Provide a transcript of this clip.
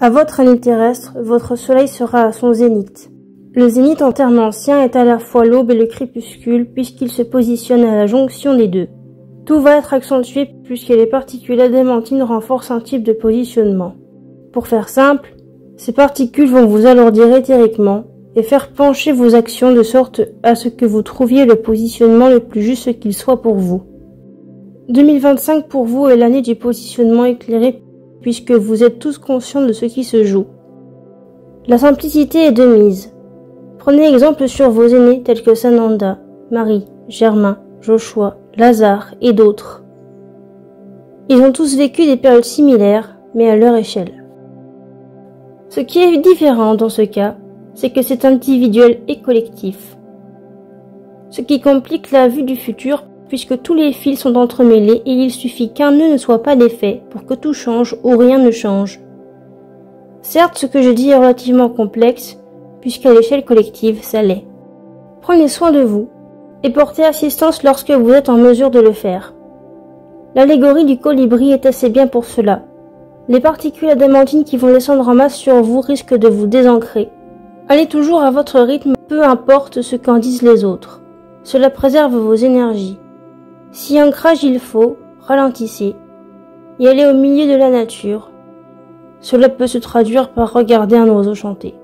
À votre année terrestre, votre soleil sera à son zénith. Le zénith en termes anciens est à la fois l'aube et le crépuscule puisqu'il se positionne à la jonction des deux. Tout va être accentué puisque les particules adamantines renforcent un type de positionnement. Pour faire simple, ces particules vont vous alourdir éthériquement et faire pencher vos actions de sorte à ce que vous trouviez le positionnement le plus juste qu'il soit pour vous. 2025 pour vous est l'année du positionnement éclairé puisque vous êtes tous conscients de ce qui se joue. La simplicité est de mise. Prenez exemple sur vos aînés tels que Sananda, Marie, Germain, Joshua, Lazare et d'autres. Ils ont tous vécu des périodes similaires, mais à leur échelle. Ce qui est différent dans ce cas, c'est que c'est individuel et collectif. Ce qui complique la vue du futur puisque tous les fils sont entremêlés et il suffit qu'un nœud ne soit pas défait pour que tout change ou rien ne change. Certes, ce que je dis est relativement complexe, puisqu'à l'échelle collective, ça l'est. Prenez soin de vous et portez assistance lorsque vous êtes en mesure de le faire. L'allégorie du colibri est assez bien pour cela. Les particules adamantines qui vont descendre en masse sur vous risquent de vous désancrer. Allez toujours à votre rythme, peu importe ce qu'en disent les autres. Cela préserve vos énergies. Si ancrage il faut, ralentissez et allez au milieu de la nature. Cela peut se traduire par regarder un oiseau chanter.